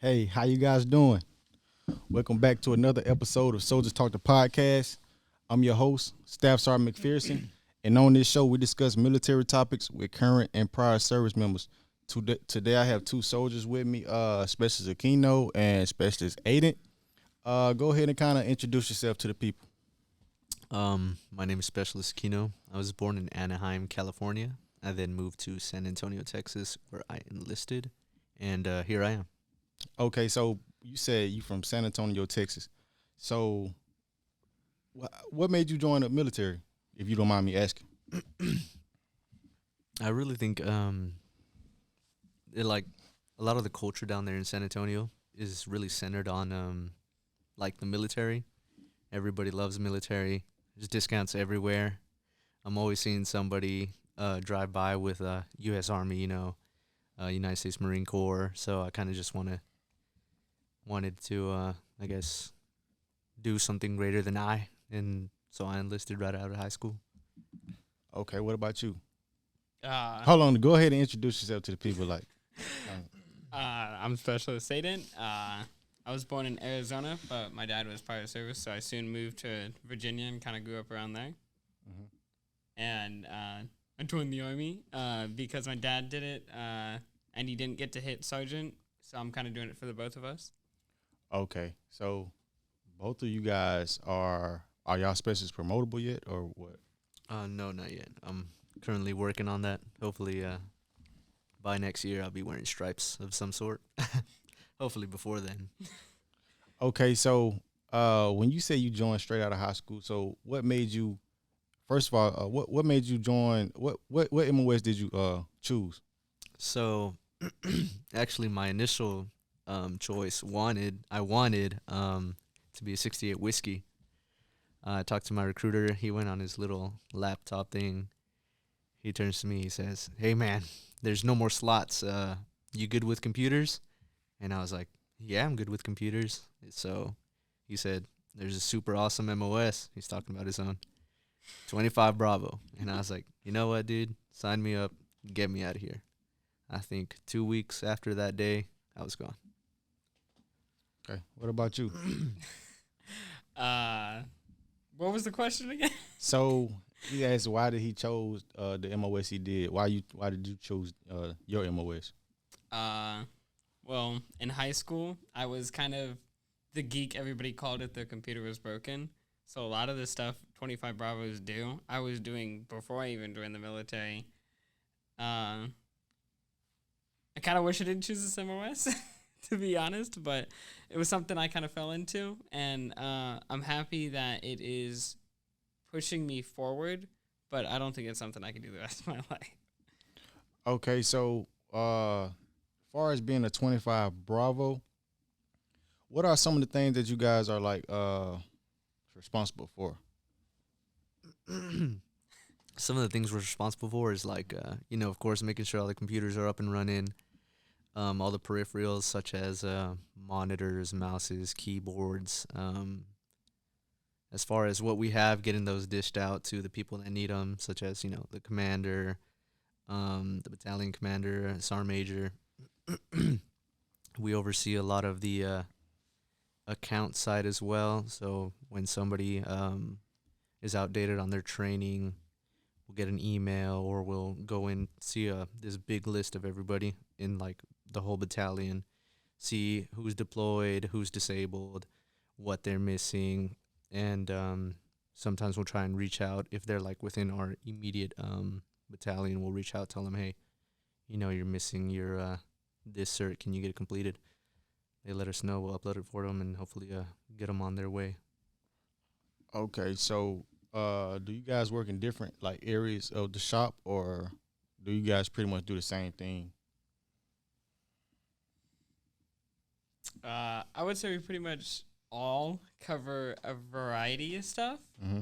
Hey, how you guys doing? Welcome back to another episode of Soldiers Talk the Podcast. I'm your host, Staff Sergeant McPherson, and on this show we discuss military topics with current and prior service members. Today I have two soldiers with me, Specialist Aquino and Specialist Aiden. Go ahead and kind of introduce yourself to the people. My name is Specialist Kino. I was born in Anaheim, California. I then moved to San Antonio, Texas, where I enlisted, and here I am. Okay, so you said you from San Antonio, Texas. So what made you join the military, if you don't mind me asking? I really think it like a lot of the culture down there in San Antonio is really centered on like the military. Everybody loves the military. There's discounts everywhere. I'm always seeing somebody drive by with U.S. Army, United States Marine Corps. So I kind of just wanted to, I guess, do something greater than I, and so I enlisted right out of high school. Okay, what about you? Uh, Hold on, go ahead and introduce yourself to the people. I'm Specialist Aiden. I was born in Arizona, but my dad was prior service, so I soon moved to Virginia and kind of grew up around there. Mhm. And I joined the Army because my dad did it, and he didn't get to hit sergeant, so I'm kind of doing it for the both of us. Okay, so both of you guys are y'all specialists promotable yet, or what? No, not yet. I'm currently working on that. Hopefully, by next year, I'll be wearing stripes of some sort. Hopefully before then. Okay, so when you say you joined straight out of high school, so what made you? First of all, what made you join? What MOS did you choose? So, actually, my initial choice I wanted to be a 68 whiskey. I talked to my recruiter. He went on his little laptop thing. He turns to me. He says, "Hey, man, there's no more slots. You good with computers?" And I was like, "Yeah, I'm good with computers." So he said, "There's a super awesome MOS." He's talking about his own 25 Bravo. And I was like, "You know what, dude? Sign me up. Get me out of here." I think 2 weeks after that day, I was gone. Okay, what about you? What was the question again? So he asked why did he chose the MOS he did? Why did you choose your MOS? Well, in high school, I was kind of the geek. Everybody called it. The computer was broken. So a lot of the stuff 25 Bravos do, I was doing before I even joined the military. I kind of wish I didn't choose this MOS, to be honest, but it was something I kind of fell into, and I'm happy that it is pushing me forward, but I don't think it's something I can do the rest of my life. Okay, so far as being a 25 Bravo, what are some of the things that you guys are like responsible for? Some of the things we're responsible for is like, of course, making sure all the computers are up and running. All the peripherals such as monitors, mouses, keyboards. As far as what we have, getting those dished out to the people that need them, such as the commander, the battalion commander, sergeant major. We oversee a lot of the account side as well. So when somebody is outdated on their training, we'll get an email or we'll go and see this big list of everybody in like the whole battalion, see who's deployed, who's disabled, what they're missing, and sometimes we'll try and reach out if they're like within our immediate battalion. We'll reach out, tell them, hey, you're missing your this cert. Can you get it completed? They let us know. We'll upload it for them and hopefully get them on their way. Okay, so do you guys work in different like areas of the shop, or do you guys pretty much do the same thing? I would say we pretty much all cover a variety of stuff. Mm-hmm.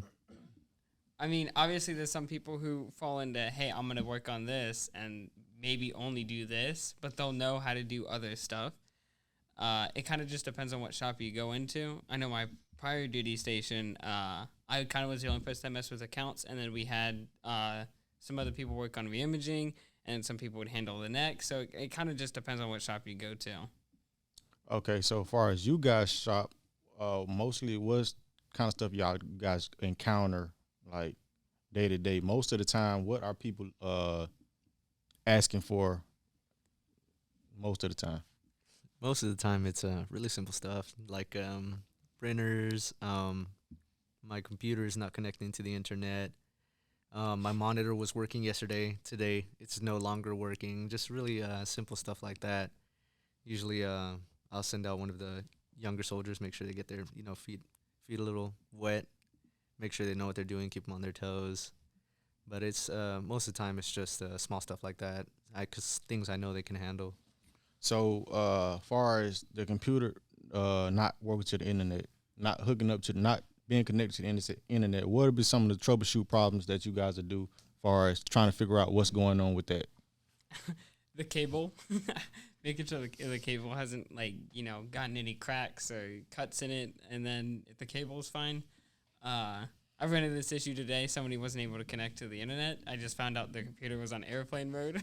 I mean, obviously, there's some people who fall into, hey, I'm going to work on this and maybe only do this, but they'll know how to do other stuff. It kind of just depends on what shop you go into. I know my prior duty station, I kind of was the only person that messed with accounts, and then we had some other people work on reimaging, and some people would handle the neck. So it kind of just depends on what shop you go to. Okay, so as far as you guys shop, mostly what's kind of stuff y'all guys encounter like day to day? Most of the time, what are people asking for most of the time? Most of the time, it's really simple stuff like printers. My computer is not connecting to the internet. My monitor was working yesterday. Today, it's no longer working. Just really simple stuff like that. Usually, I'll send out one of the younger soldiers, make sure they get their feet a little wet, make sure they know what they're doing, keep them on their toes. But it's most of the time it's just small stuff like that. Cause things I know they can handle. So, far as the computer not working to the internet, not hooking up to not being connected to the internet, what would be some of the troubleshoot problems that you guys would do, far as trying to figure out what's going on with that? The cable, making sure the cable hasn't gotten any cracks or cuts in it, and then if the cable's fine. I ran into this issue today. Somebody wasn't able to connect to the internet. I just found out their computer was on airplane mode.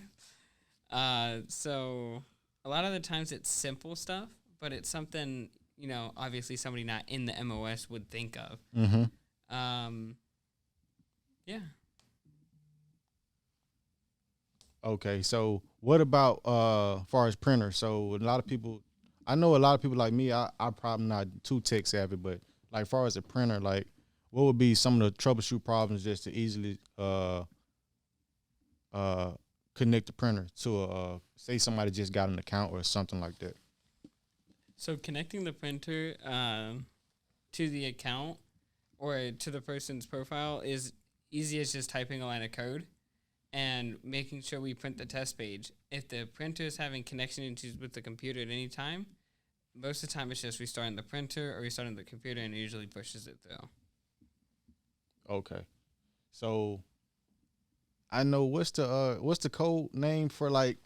So a lot of the times it's simple stuff, but it's something obviously somebody not in the MOS would think of. Mm-hmm. Yeah. Okay, so what about far as printers? So a lot of people, I know a lot of people like me. I probably not too tech savvy, but like far as a printer, like what would be some of the troubleshoot problems just to easily connect the printer to say somebody just got an account or something like that? So connecting the printer to the account or to the person's profile is easy as just typing a line of code and making sure we print the test page. If the printer is having connection issues with the computer at any time, most of the time it's just restarting the printer or restarting the computer, and it usually pushes it through. Okay, so I know what's the code name for like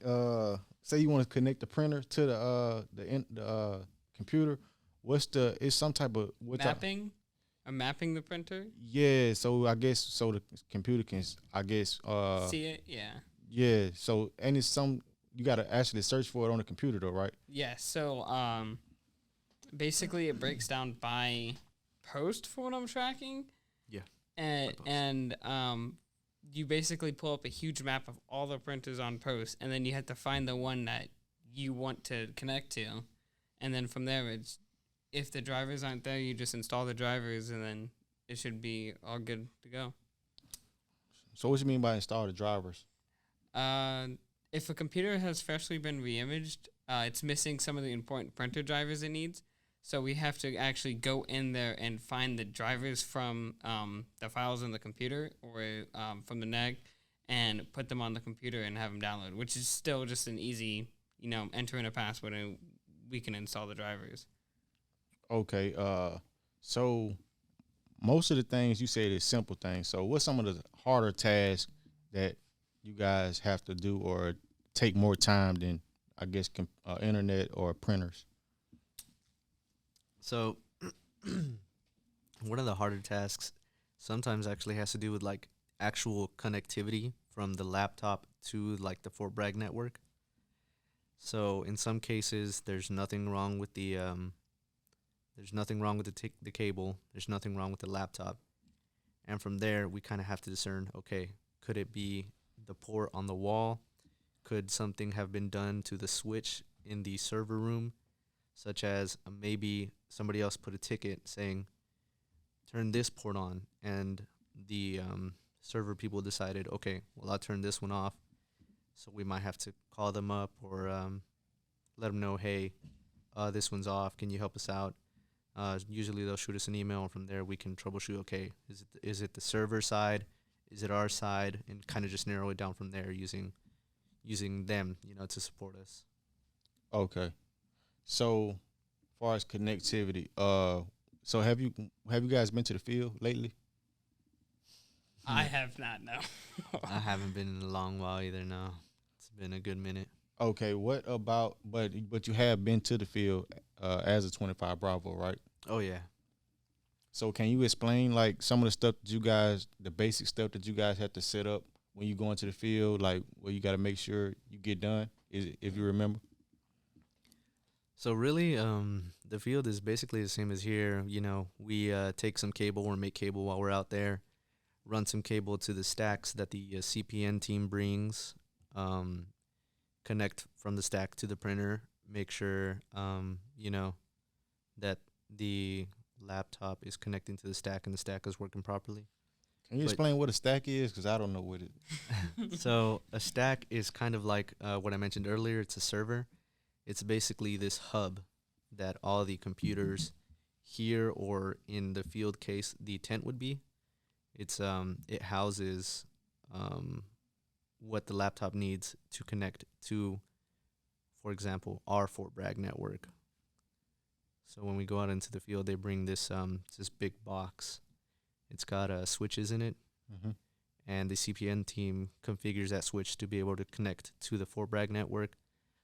say you want to connect the printer to the computer. It's some type of Mapping? Mapping the printer? Yeah, so I guess so the computer can see it, yeah. Yeah, so and it's you gotta actually search for it on the computer though, right? Yeah, so basically it breaks down by post for what I'm tracking. Yeah. And you basically pull up a huge map of all the printers on post, and then you have to find the one that you want to connect to. And then from there, it's if the drivers aren't there, you just install the drivers, and then it should be all good to go. So what you mean by install the drivers? If a computer has freshly been reimaged, it's missing some of the important printer drivers it needs. So we have to actually go in there and find the drivers from the files in the computer or from the NEC and put them on the computer and have them download, which is still just an easy, enter in a password and we can install the drivers. Okay, so most of the things you said is simple things. So what's some of the harder tasks that you guys have to do or take more time than, I guess, internet or printers? So one of the harder tasks sometimes actually has to do with like actual connectivity from the laptop to like the Fort Bragg network. So in some cases, there's nothing wrong with the cable. There's nothing wrong with the laptop, and from there we kind of have to discern. Okay, could it be the port on the wall? Could something have been done to the switch in the server room, such as maybe somebody else put a ticket saying, "Turn this port on," and the server people decided, okay, well I'll turn this one off. So we might have to call them up or let them know, hey, this one's off. Can you help us out? Usually they'll shoot us an email, and from there we can troubleshoot. Okay, is it the server side? Is it our side? And kind of just narrow it down from there using them, to support us. Okay, so as far as connectivity, so have you guys been to the field lately? I have not, no. I haven't been in a long while either. No, it's been a good minute. Okay, what about but you have been to the field as a 25 Bravo, right? Oh yeah. So can you explain like some of the stuff that the basic stuff that you guys have to set up when you go into the field, like what you got to make sure you get done? If you remember? So really, the field is basically the same as here. You know, we take some cable or make cable while we're out there, run some cable to the stacks that the CPN team brings, um, connect from the stack to the printer, make sure, you know, that the laptop is connecting to the stack and the stack is working properly. Can you But- explain what a stack is? Because I don't know what it. So a stack is kind of like what I mentioned earlier. It's a server. It's basically this hub that all the computers here or in the field case the tent would be. It houses what the laptop needs to connect to, for example, our Fort Bragg network. So when we go out into the field, they bring this big box. It's got switches in it, Mm-hmm. and the CPN team configures that switch to be able to connect to the Fort Bragg network,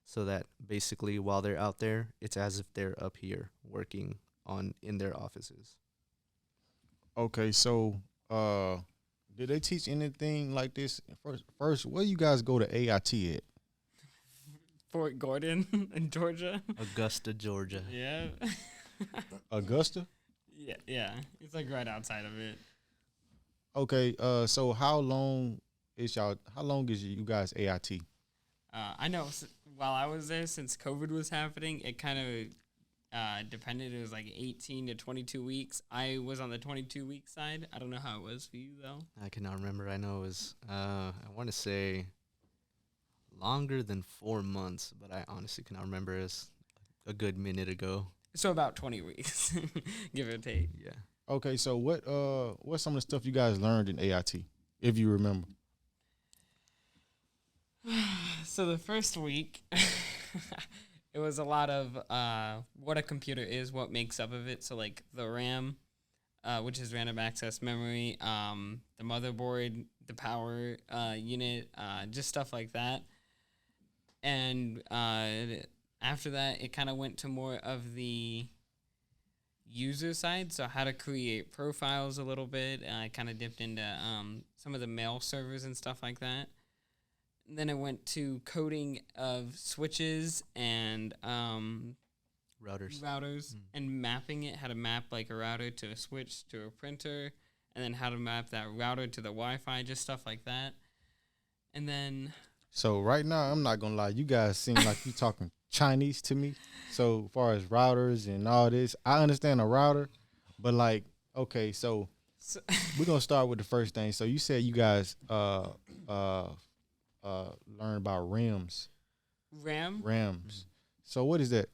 so that basically while they're out there, it's as if they're up here working in their offices. Okay, so did they teach anything like this? First, where you guys go to AIT at? Fort Gordon in Georgia. Augusta, Georgia. Yeah. Augusta? Yeah. It's like right outside of it. Okay, so how long is you guys AIT? I know while I was there, since COVID was happening, it kind of depended. It was like 18 to 22 weeks. I was on the 22-week side. I don't know how it was for you, though. I cannot remember. I know it was, I want to say longer than 4 months, but I honestly cannot remember. It's a good minute ago. So about 20 weeks, give or take. Yeah. Okay, so what's some of the stuff you guys learned in AIT, if you remember? So the first week, it was a lot of what a computer is, what makes up of it. So like the RAM, which is random access memory, the motherboard, the power unit, just stuff like that. And after that, it kind of went to more of the user side, so how to create profiles a little bit. I kind of dipped into some of the mail servers and stuff like that. Then it went to coding of switches and Routers. and mapping it, how to map like a router to a switch to a printer, and then how to map that router to the Wi-Fi, just stuff like that. And then So right now, I'm not gonna lie, you guys seem like you talking Chinese to me. So as far as routers and all this, I understand a router, but like, okay, so we're gonna start with the first thing. So you said you guys learn about RAMs. RAM. So what is that?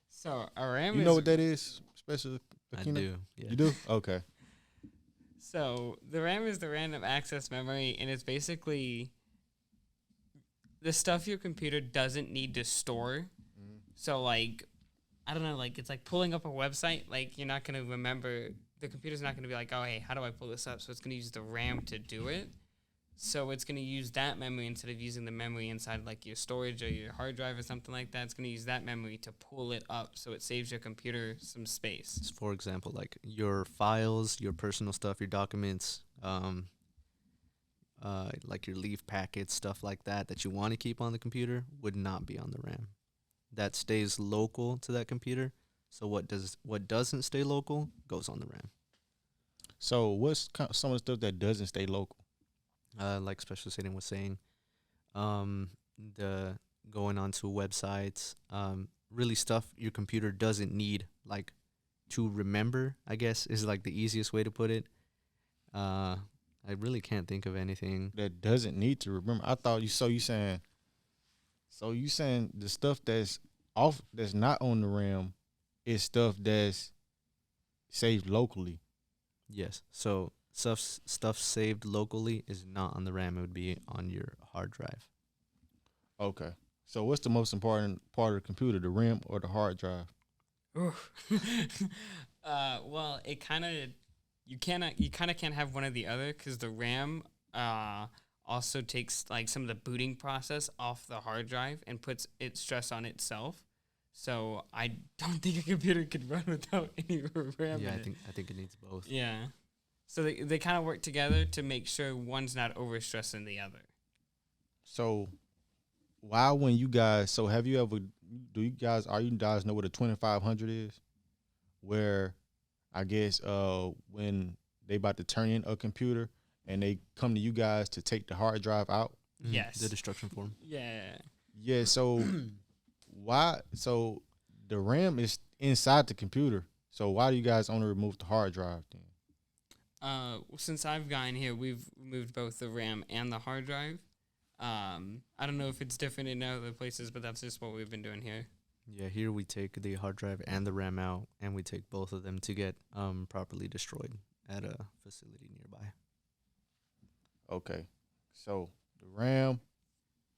So a RAM You is know what that is, special? I Akina? do. Yeah. You do? Okay. So the RAM is the random access memory, and it's basically the stuff your computer doesn't need to store. So like, I don't know, like it's like pulling up a website. Like you're not gonna remember, the computer's not gonna be like, oh hey, how do I pull this up? So it's gonna use the RAM to do it. So it's gonna use that memory instead of using the memory inside like your storage or your hard drive or something like that. It's gonna use that memory to pull it up, so it saves your computer some space. For example, like your files, your personal stuff, your documents, like your leave packets, stuff like that you want to keep on the computer would not be on the RAM. That stays local to that computer. So what doesn't stay local goes on the RAM. So what's some of the stuff that doesn't stay local? Like Special Satan was saying, the going onto websites, really stuff your computer doesn't need, like to remember, I guess is like the easiest way to put it. I really can't think of anything That doesn't need to remember. I thought you saying the stuff that's not on the RAM is stuff that's saved locally. Yes. So stuff saved locally is not on the RAM. It would be on your hard drive. Okay. So what's the most important part of the computer, the RAM or the hard drive? Well, it kind of you kind of can't have one or the other, because the RAM also takes like some of the booting process off the hard drive and puts its stress on itself. So I don't think a computer could run without any RAM. Yeah, in it. I think it needs both. Yeah. So they kind of work together to make sure one's not overstressing the other. So why when you guys have you ever do you guys are you guys know what a 2500 is? Where I guess when they about to turn in a computer and they come to you guys to take the hard drive out. Yes. The destruction form. Yeah. Yeah, so why so the RAM is inside the computer. So why do you guys only remove the hard drive then? Since I've gotten here, we've removed both the RAM and the hard drive. I don't know if it's different in other places, but that's just what we've been doing here. Yeah, here we take the hard drive and the RAM out, and we take both of them to get properly destroyed at a facility nearby. Okay. So the RAM,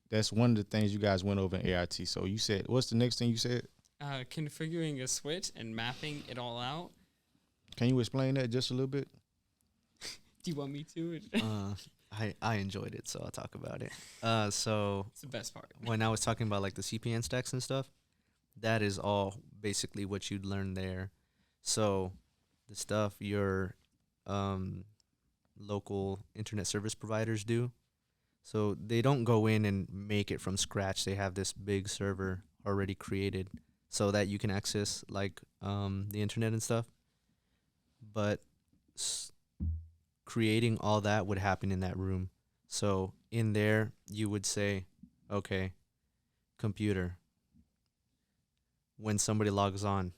that's one of the things you guys went over in AIT. So you said what's the next thing you said? Configuring a switch and mapping it all out. Can you explain that just a little bit? Do you want me to? I enjoyed it, so I'll talk about it. So It's the best part. when I was talking about like the CPN stacks and stuff, that is all basically what you'd learn there. So the stuff your local internet service providers do, so they don't go in and make it from scratch. They have this big server already created so that you can access like the internet and stuff. But creating all that would happen in that room. So in there, you would say, okay, computer, when somebody logs on,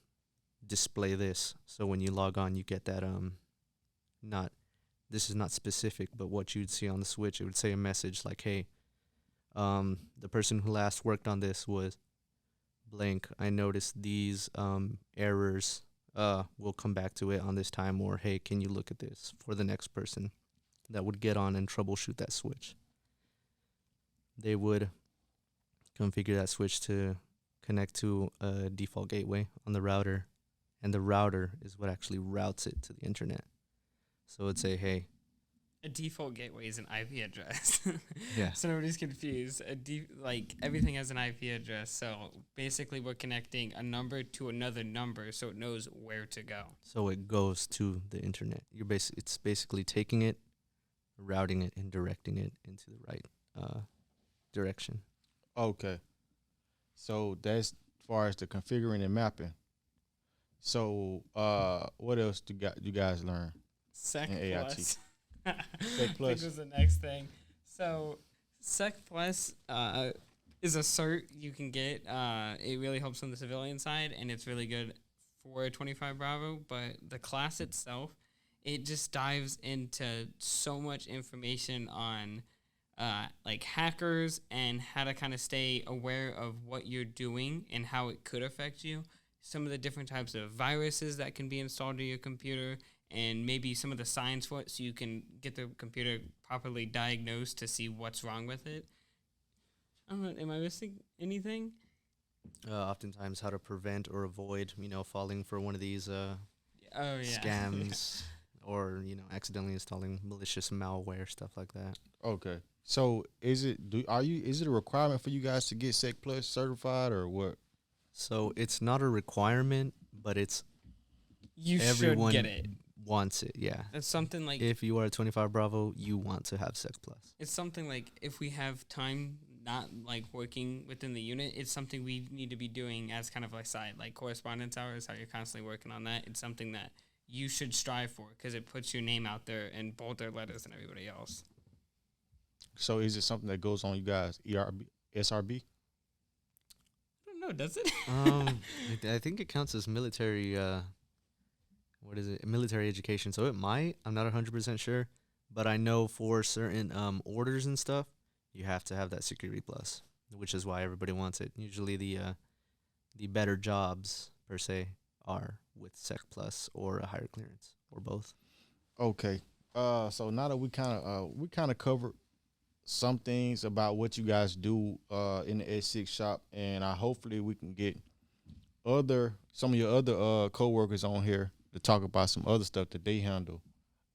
display this. So when you log on, you get that, this is not specific, but what you'd see on the switch, it would say a message like, hey, the person who last worked on this was blank. I noticed these errors. We'll come back to it on this time, or hey, can you look at this for the next person that would get on and troubleshoot that switch. They would configure that switch to connect to a default gateway on the router, and the router is what actually routes it to the internet. So it'd say, hey, A default gateway is an IP address. Yeah. So nobody's confused. Like everything has an IP address. So basically, we're connecting a number to another number, so it knows where to go. so it goes to the internet. It's basically taking it, routing it, and directing it into the right direction. Okay. So that's as far as the configuring and mapping. So what else do you guys learn? Sec And AIT. plus. Sec I plus. think was the next thing. So Sec plus is a cert you can get. It really helps on the civilian side, and it's really good for 25 Bravo. But the class itself, it just dives into so much information on like hackers and how to kind of stay aware of what you're doing and how it could affect you. Some of the different types of viruses that can be installed to your computer, and maybe some of the signs for it so you can get the computer properly diagnosed to see what's wrong with it. I don't know, am I missing anything? Oftentimes, how to prevent or avoid, falling for one of these Oh, yeah. scams, or accidentally installing malicious malware, stuff like that. Okay. So is it a requirement for you guys to get Sec Plus certified or what? So it's not a requirement, but it's You everyone should get it. wants it. Yeah. It's something like If you are a 25 Bravo, you want to have Sec Plus. it's something like if we have time not like working within the unit, it's something we need to be doing as kind of a side, like correspondence hours, how you're constantly working on that. It's something that you should strive for because it puts your name out there in bolder letters than everybody else. So is it something that goes on you guys SRB? I don't know, does it? I think it counts as military. What is it? Military education. So it might. I'm not 100% sure, but I know for certain orders and stuff, you have to have that security plus, which is why everybody wants it. Usually the better jobs per se are with Sec Plus or a higher clearance or both. Okay. So now that we kind of covered some things about what you guys do in the S6 shop, and hopefully we can get some of your other coworkers on here to talk about some other stuff that they handle,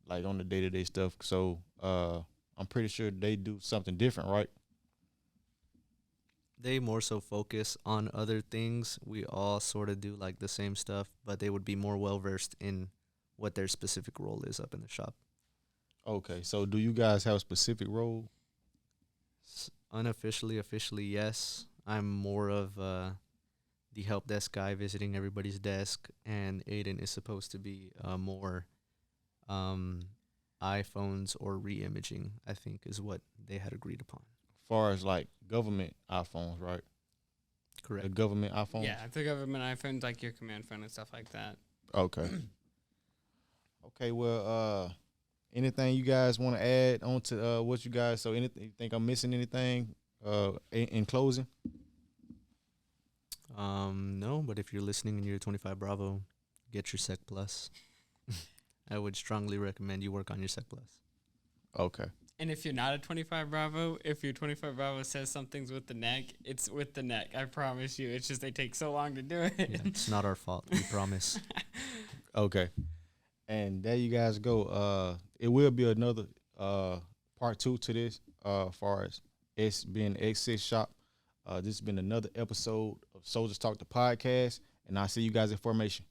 like on the day-to-day stuff. So I'm pretty sure they do something different, right? They more so focus on other things. We all sort of do like the same stuff, but they would be more well versed in what their specific role is up in the shop. Okay. So do you guys have a specific role? Unofficially, officially, yes. I'm more of the help desk guy visiting everybody's desk, and Aiden is supposed to be more iPhones or re-imaging, I think, is what they had agreed upon. As far as like government iPhones, right? The Correct. government iPhones. Yeah, the government iPhones, like your command phone and stuff like that. Okay. Okay. Well, anything you guys want to add on to what you guys? So, anything you think I'm missing? Anything in closing? No, but if you're listening and you're a 25 Bravo, get your Sec Plus. I would strongly recommend you work on your Sec Plus. Okay. And if you're not a 25 Bravo, if your 25 Bravo says something's with the neck, it's with the neck. I promise you. It's just they take so long to do it. Yeah, it's not our fault. We promise. Okay. And there you guys go. It will be another part 2 to this, far as it's being the X6 shop. This has been another episode of Soldiers Talk the Podcast, and I'll see you guys in formation.